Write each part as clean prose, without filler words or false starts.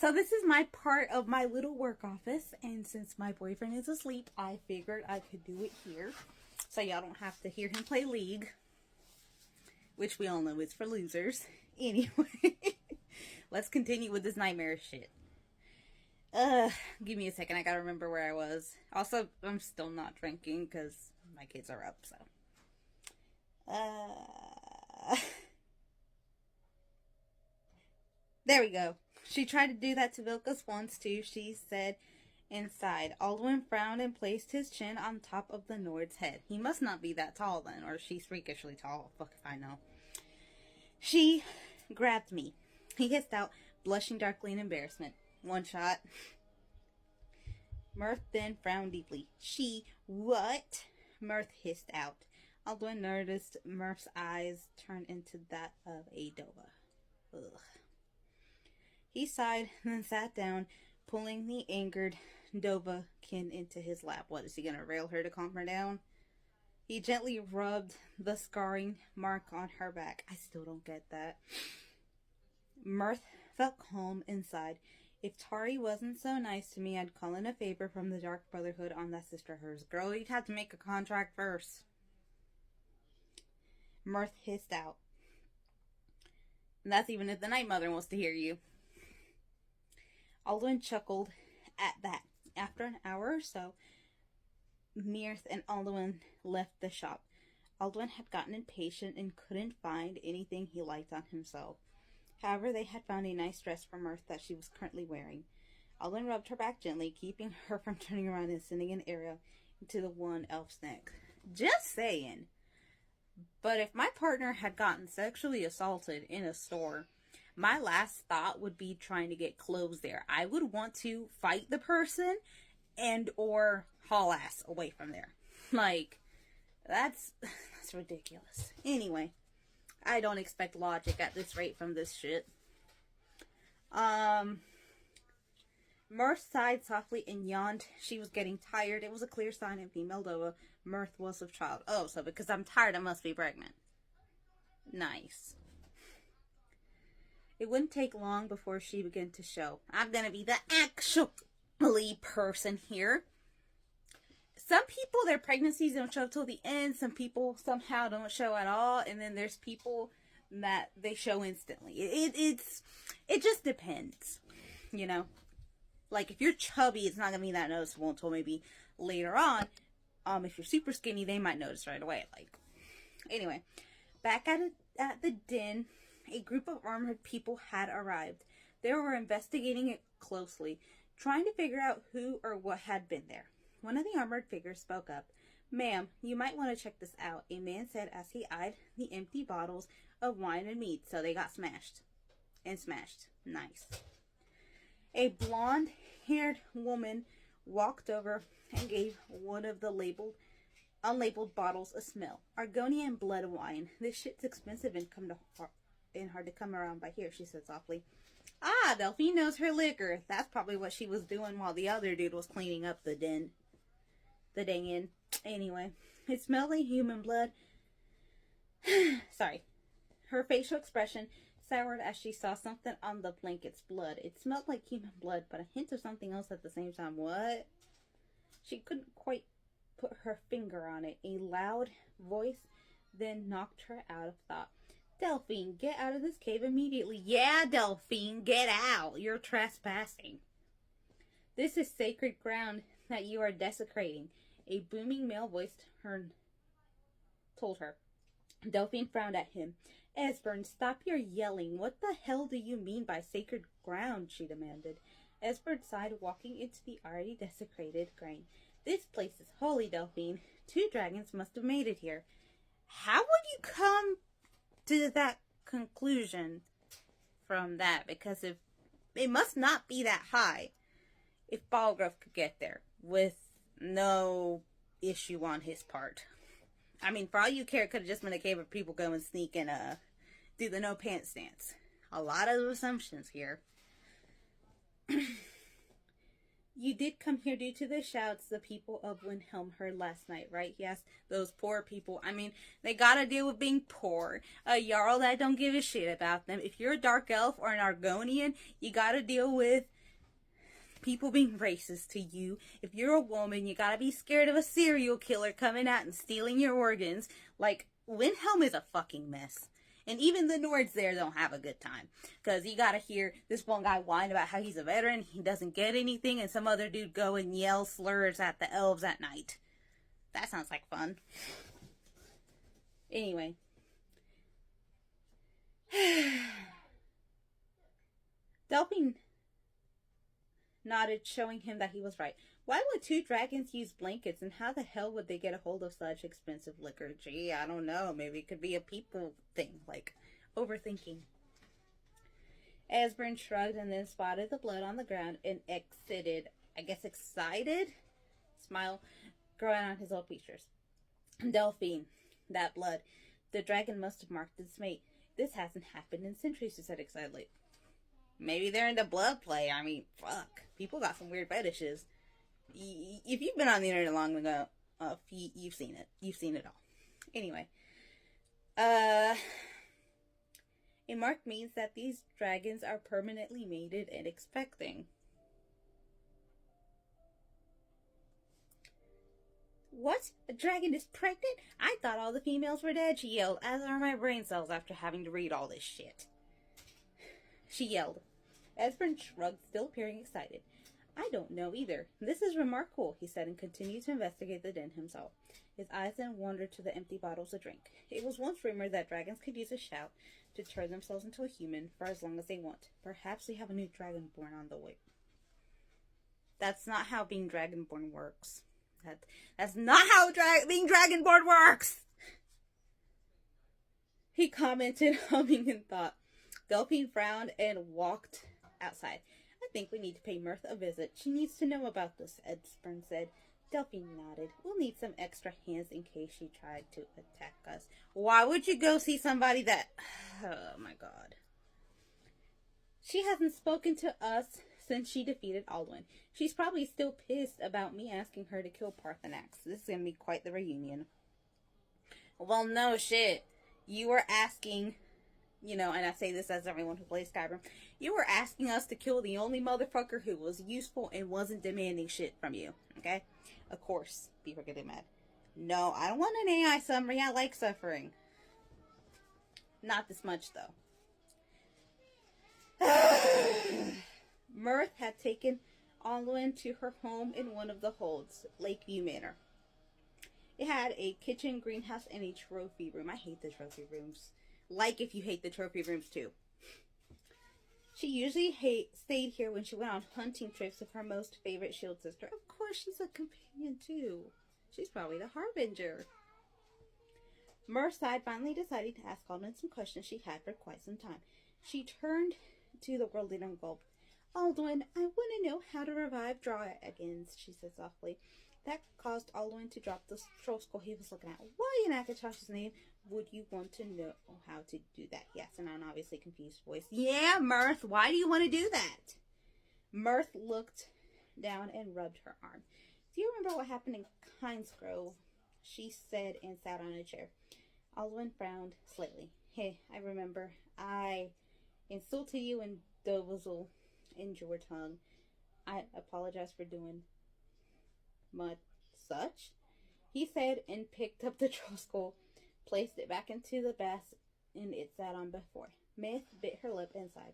So this is my part of my little work office, and since my boyfriend is asleep, I figured I could do it here, so y'all don't have to hear him play League, which we all know is for losers. Anyway, let's continue with this nightmare shit. Give me a second, I gotta remember where I was. Also, I'm still not drinking, because my kids are up, so. There we go. She tried to do that to Vilkas once too, she said inside. Alduin frowned and placed his chin on top of the Nord's head. He must not be that tall then, or she's freakishly tall. Fuck if I know. She grabbed me. He hissed out, blushing darkly in embarrassment. One shot. Mirth then frowned deeply. She, what? Mirth hissed out. Alduin noticed Mirth's eyes turn into that of a Dova. Ugh. He sighed and then sat down, pulling the angered Dova-kin into his lap. What, is he going to rail her to calm her down? He gently rubbed the scarring mark on her back. I still don't get that. Mirth felt calm inside. If Tari wasn't so nice to me, I'd call in a favor from the Dark Brotherhood on that sister of hers. Girl, you'd have to make a contract first. Mirth hissed out. And that's even if the Night Mother wants to hear you. Alduin chuckled at that. After an hour or so, Mirth and Alduin left the shop. Alduin had gotten impatient and couldn't find anything he liked on himself. However, they had found a nice dress for Mirth that she was currently wearing. Alduin rubbed her back gently, keeping her from turning around and sending an arrow into the one elf's neck. Just saying. But if my partner had gotten sexually assaulted in a store, my last thought would be trying to get clothes there. I would want to fight the person and or haul ass away from there. Like, that's ridiculous. Anyway, I don't expect logic at this rate from this shit. Mirth sighed softly and yawned. She was getting tired. It was a clear sign in female Dova. Mirth was of child. Oh, so because I'm tired, I must be pregnant. Nice. It wouldn't take long before she began to show. I'm gonna be the actually person here. Some people, their pregnancies don't show till the end. Some people somehow don't show at all. And then there's people that they show instantly. It just depends, you know. Like, if you're chubby, it's not gonna be that noticeable until maybe later on. If you're super skinny, they might notice right away. Like, anyway, back at the den, a group of armored people had arrived. They were investigating it closely, trying to figure out who or what had been there. One of the armored figures spoke up. "Ma'am, you might want to check this out," a man said as he eyed the empty bottles of wine and mead. So they got smashed. And smashed. Nice. A blonde-haired woman walked over and gave one of the unlabeled bottles a smell. "Argonian blood wine. This shit's expensive and hard to come around by here," she said softly. Ah, Delphine knows her liquor. That's probably what she was doing while the other dude was cleaning up the den. The dang inn. Anyway, it smelled like human blood. Sorry. Her facial expression soured as she saw something on the blanket's blood. It smelled like human blood, but a hint of something else at the same time. What? She couldn't quite put her finger on it. A loud voice then knocked her out of thought. "Delphine, get out of this cave immediately." "Yeah, Delphine, get out. You're trespassing. This is sacred ground that you are desecrating," a booming male voice told her. Delphine frowned at him. "Esbern, stop your yelling. What the hell do you mean by sacred ground?" she demanded. Esbern sighed, walking into the already desecrated grain. "This place is holy, Delphine. 2 dragons must have made it here." How would you come to that conclusion from that? Because if it must not be that high if Balgruuf could get there with no issue on his part. I mean, for all you care, it could have just been a cave where people go and sneak and do the no pants stance. A lot of assumptions here. You did come here due to the shouts the people of Windhelm heard last night, right? Yes, those poor people. I mean, they gotta deal with being poor. A Jarl that don't give a shit about them. If you're a Dark Elf or an Argonian, you gotta deal with people being racist to you. If you're a woman, you gotta be scared of a serial killer coming out and stealing your organs. Like, Windhelm is a fucking mess. And even the Nords there don't have a good time. Because you gotta hear this one guy whine about how he's a veteran, he doesn't get anything, and some other dude go and yell slurs at the elves at night. That sounds like fun. Anyway. Delphine nodded, showing him that he was right. Why would two dragons use blankets, and how the hell would they get a hold of such expensive liquor? Gee, I don't know. Maybe it could be a people thing, like overthinking. Esbern shrugged and then spotted the blood on the ground and excited smile growing on his old features. Delphine, that blood. The dragon must have marked its mate. This hasn't happened in centuries, he said excitedly. Maybe they're into blood play. I mean, fuck. People got some weird fetishes. If you've been on the internet long enough, you've seen it. You've seen it all. Anyway. A mark means that these dragons are permanently mated and expecting. What? A dragon is pregnant? I thought all the females were dead, she yelled, as are my brain cells after having to read all this shit. She yelled. Esbern shrugged, still appearing excited. I don't know either. This is remarkable, he said, and continued to investigate the den himself. His eyes then wandered to the empty bottles of drink. It was once rumored that dragons could use a shout to turn themselves into a human for as long as they want. Perhaps we have a new dragonborn on the way. That's not how being dragonborn works. That's not how being dragonborn works! He commented, humming in thought. Delphine frowned and walked outside. I think we need to pay Mirth a visit. She needs to know about this, Esbern said. Delphine nodded. We'll need some extra hands in case she tried to attack us. Why would you go see somebody that... Oh my god. She hasn't spoken to us since she defeated Alduin. She's probably still pissed about me asking her to kill Parthenax. This is going to be quite the reunion. Well, no shit. You were asking... You know, and I say this as everyone who plays Skyrim, you were asking us to kill the only motherfucker who was useful and wasn't demanding shit from you, okay? Of course, people are getting mad. No, I don't want an AI summary. I like suffering. Not this much, though. Mirth had taken Alduin to her home in one of the holds, Lakeview Manor. It had a kitchen, greenhouse, and a trophy room. I hate the trophy rooms. Like if you hate the trophy rooms too. She usually stayed here when she went on hunting trips with her most favorite shield sister. Of course, she's a companion too. She's probably the Harbinger. Mirth sighed, finally deciding to ask Alduin some questions she had for quite some time. She turned to the worldling and gulped. Alduin, I want to know how to revive dragons, she said softly. That caused Alduin to drop the troll skull he was looking at. Why in Akatosh's name would you want to know how to do that? Yes, in an obviously confused voice. Yeah, Mirth, why do you want to do that? Mirth looked down and rubbed her arm. Do you remember what happened in Kynesgrove? She said and sat on a chair. Alduin frowned slightly. Hey, I remember. I insulted you in Dovazel in your tongue. I apologize for doing much such, he said, and picked up the troll skull, placed it back into the basket it sat on before. Myth bit her lip and sighed.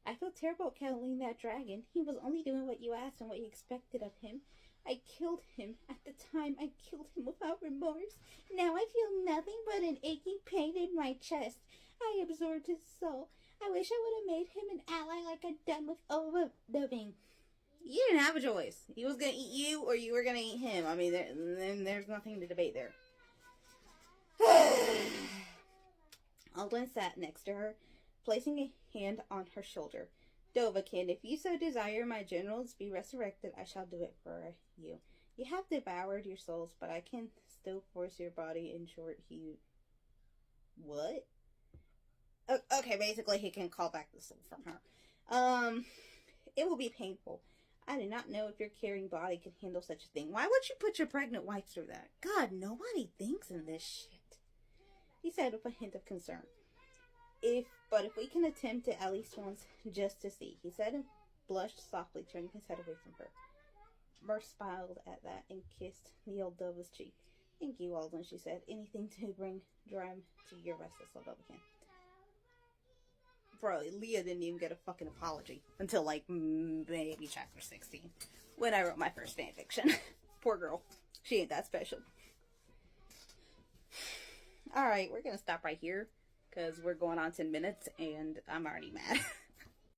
I feel terrible killing that dragon. He was only doing what you asked and what you expected of him. I killed him. At the time, I killed him without remorse. Now I feel nothing but an aching pain in my chest. I absorbed his soul. I wish I would have made him an ally like I'd done with overdubbing. You didn't have a choice. He was going to eat you or you were going to eat him. I mean, there's nothing to debate there. Alduin sat next to her, placing a hand on her shoulder. Dovahkiin, if you so desire my generals be resurrected, I shall do it for you. You have devoured your souls, but I can still force your body. In short, What? Okay, basically he can call back the soul from her. It will be painful. I do not know if your caring body can handle such a thing. Why would you put your pregnant wife through that? God, nobody thinks in this shit. He said with a hint of concern. But if we can attempt it at least once, just to see, he said and blushed softly, turning his head away from her. Murph smiled at that and kissed the old dove's cheek. Thank you, Alden, she said. Anything to bring drum to your restless old dove again. Bro, Leah didn't even get a fucking apology until, like, maybe chapter 16, when I wrote my first fanfiction. Poor girl. She ain't that special. Alright, we're gonna stop right here, because we're going on 10 minutes, and I'm already mad.